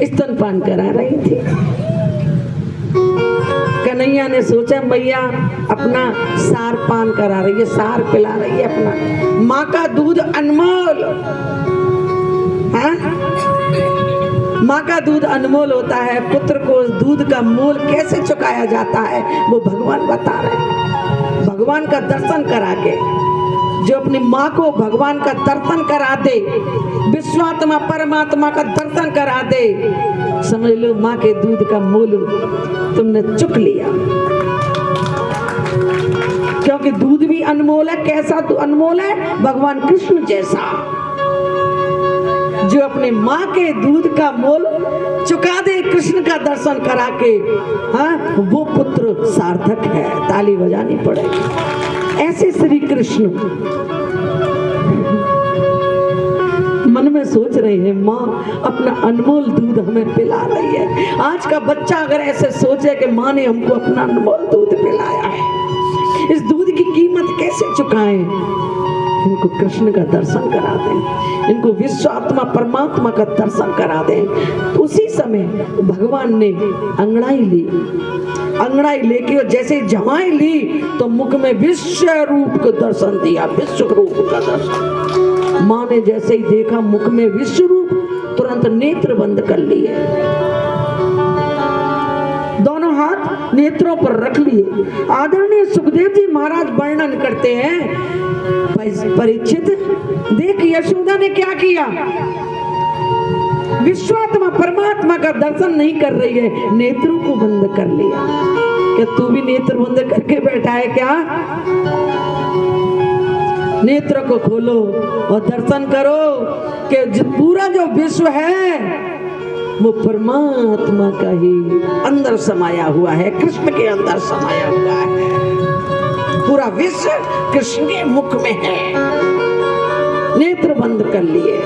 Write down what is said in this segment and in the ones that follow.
स्तनपान करा रही थी। कन्हैया ने सोचा भैया अपना सार पान करा रही है, सार पिला रही है अपना। माँ का दूध अनमोल, हाँ? माँ का दूध अनमोल होता है। पुत्र को उस दूध का मोल कैसे चुकाया जाता है वो भगवान बता रहे हैं। भगवान का दर्शन करा के, जो अपनी माँ को भगवान का दर्शन करा दे, विश्वात्मा परमात्मा का दर्शन करा दे, समझ लो माँ के दूध का मोल तुमने चुक लिया। क्योंकि दूध भी अनमोल है। कैसा तो अनमोल है? भगवान कृष्ण जैसा, जो अपने माँ के दूध का मोल चुका दे कृष्ण का दर्शन करा के, हाँ, वो पुत्र सार्थक है। ताली बजानी पड़ेगी। ऐसे श्री कृष्ण मन में सोच रहे हैं, माँ अपना अनमोल दूध हमें पिला रही है। आज का बच्चा अगर ऐसे सोचे कि माँ ने हमको अपना अनमोल दूध पिलाया है, इस दूध की कीमत कैसे चुकाएं? इनको कृष्ण का दर्शन करा दें, इनको विश्वात्मा परमात्मा का दर्शन करा दें। उसी समय भगवान ने अंगड़ाई ली, अंगड़ाई लेके जैसे जमाई ली तो मुख में विश्व रूप का दर्शन दिया, विश्व रूप का दर्शन। माँ ने जैसे ही देखा मुख में विश्व रूप, तुरंत नेत्र बंद कर लिए, दोनों हाथ नेत्रों पर रख लिए। आदरणीय सुखदेव जी महाराज वर्णन करते हैं, परीक्षित देख यशोदा ने क्या किया। विश्वात्मा परमात्मा का दर्शन नहीं कर रही है, नेत्रों को बंद कर लिया। क्या तू भी नेत्र बंद करके बैठा है क्या? नेत्र को खोलो और दर्शन करो कि पूरा जो विश्व है वो परमात्मा का ही अंदर समाया हुआ है, कृष्ण के अंदर समाया हुआ है। पूरा विश्व कृष्ण के मुख में है। नेत्र बंद कर लिए,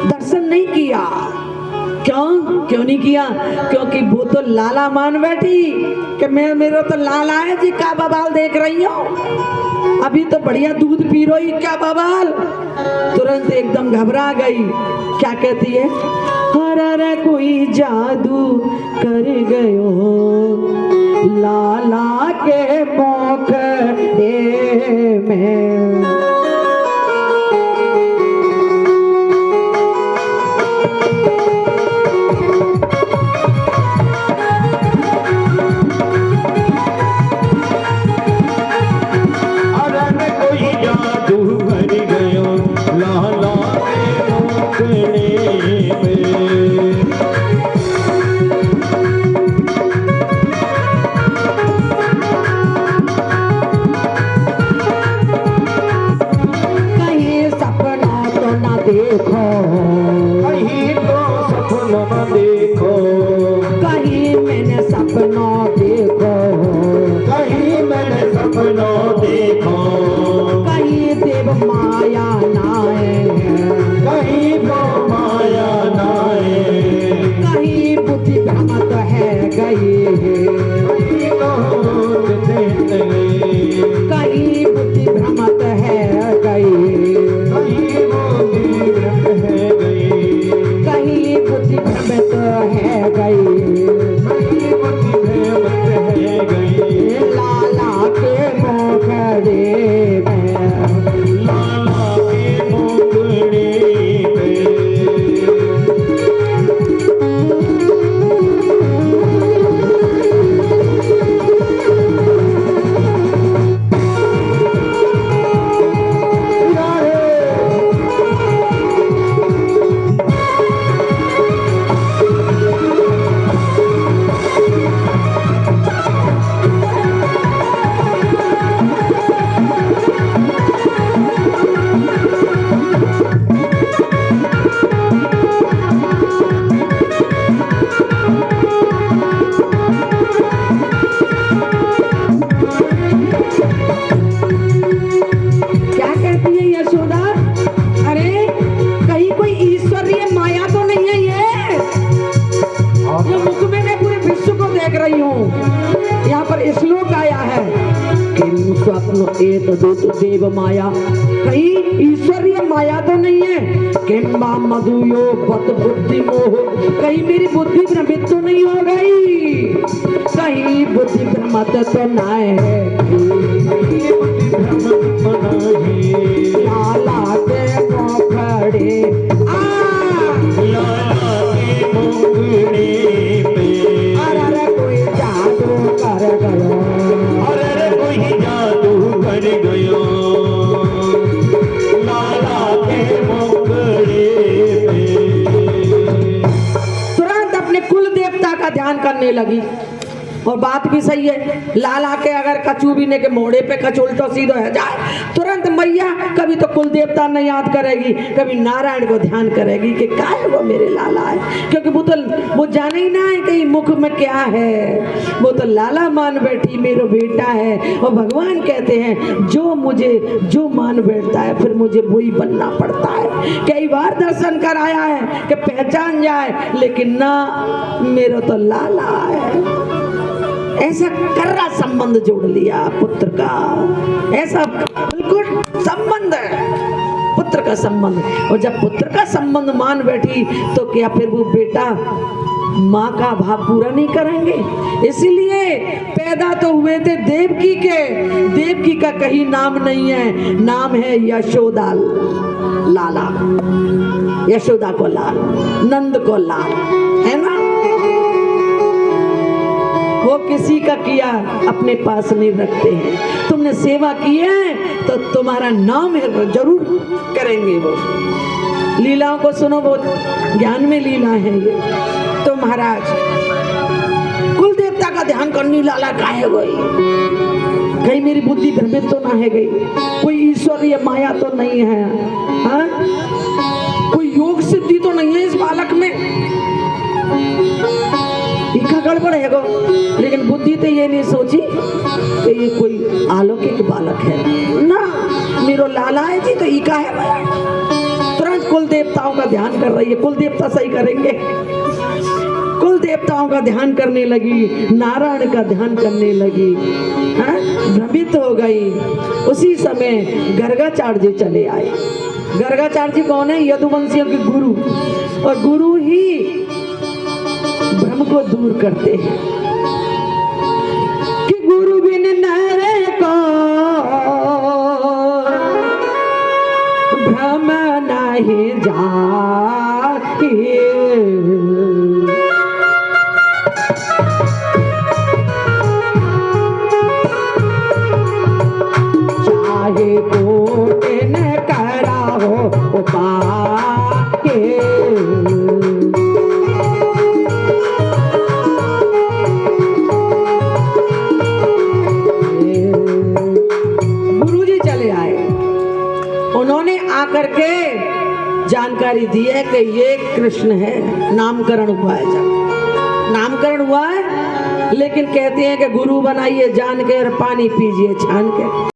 दर्शन नहीं किया। क्यों नहीं किया? क्योंकि वो तो लाला मान बैठी कि मैं, मेरा तो लाला है जी, क्या बवाल देख रही हो? अभी तो बढ़िया दूध पी रही, क्या बवाल? तुरंत एकदम घबरा गई। क्या कहती है? अरे कोई जादू कर गयो लाला के मोखड़े में। है स्वप्न एतदुत देव माया, कहीं ईश्वरीय माया तो नहीं है। किंबा मधुयो बत बुद्धि मोह, कहीं मेरी बुद्धि भ्रमित तो नहीं हो गई, कहीं बुद्धि भ्रमत तो ना है। लाला के मोखड़े अरे कोई जादू कर गयो, अरे कोई जादू कर गयो, लाला के मुखड़े पे। तुरंत अपने कुल देवता का ध्यान करने लगी। और बात भी सही है, लाला के अगर कचू बीने के मोड़े पे कच उल्टो सीधो है जाए, तुरंत मैया कभी तो कुल देवता ने याद करेगी, कभी नारायण को ध्यान करेगी कि क्या है वो मेरे लाला है, क्योंकि वो जाने ही ना है कि मुख में क्या है, वो तो लाला मान बैठी मेरा बेटा है। और भगवान कहते हैं जो मान बैठता है फिर मुझे वही बनना पड़ता है। कई बार दर्शन कराया है कि पहचान जाए, लेकिन ना मेरा तो लाला है। ऐसा कर्रा संबंध जोड़ लिया पुत्र का, ऐसा बिल्कुल संबंध है पुत्र का संबंध। और जब पुत्र का संबंध मान बैठी तो क्या फिर वो बेटा माँ का भाव पूरा नहीं करेंगे? इसीलिए पैदा तो हुए थे देवकी के, देवकी का कहीं नाम नहीं है, नाम है यशोदा लाला, यशोदा को लाल, नंद को लाल, है ना। वो किसी का किया अपने पास नहीं रखते हैं। तुमने सेवा की है तो तुम्हारा नाम है जरूर करेंगे। वो लीलाओं को सुनो, बहुत ज्ञान में लीला है ये। तो महाराज कुल देवता का ध्यान करनी, लाला काहे गई, कहीं मेरी बुद्धि भ्रमित तो ना है गई, कोई ईश्वरीय माया तो नहीं है, हाँ? कोई योग सिद्धि तो नहीं है इस बालक में, इका गड़बड़ है गो। लेकिन बुद्धि तो ये नहीं सोची कि ये कोई अलौकिक बालक है ना, मेरो लाला है जी, तो इका है। तुरंत कुल देवताओं का ध्यान कर रही है, कुल देवता सही करेंगे, कुल देवताओं का ध्यान करने लगी, नारायण का ध्यान करने लगी, भ्रमित हो गई। उसी समय गर्गाचार्य जी चले आए। गर्गाचार्य जी कौन है? यदुवंशियों के गुरु, और गुरु ही भ्रम को दूर करते हैं कि गुरु बिन नरे को भ्रम नहीं जाती, चाहे कोटे न करा हो उपाय, उन्होंने आकर के जानकारी दी है कि ये कृष्ण है, नामकरण हुआ है, जब नामकरण हुआ है, लेकिन कहते हैं कि गुरु बनाइए जान के और पानी पीजिए छान के।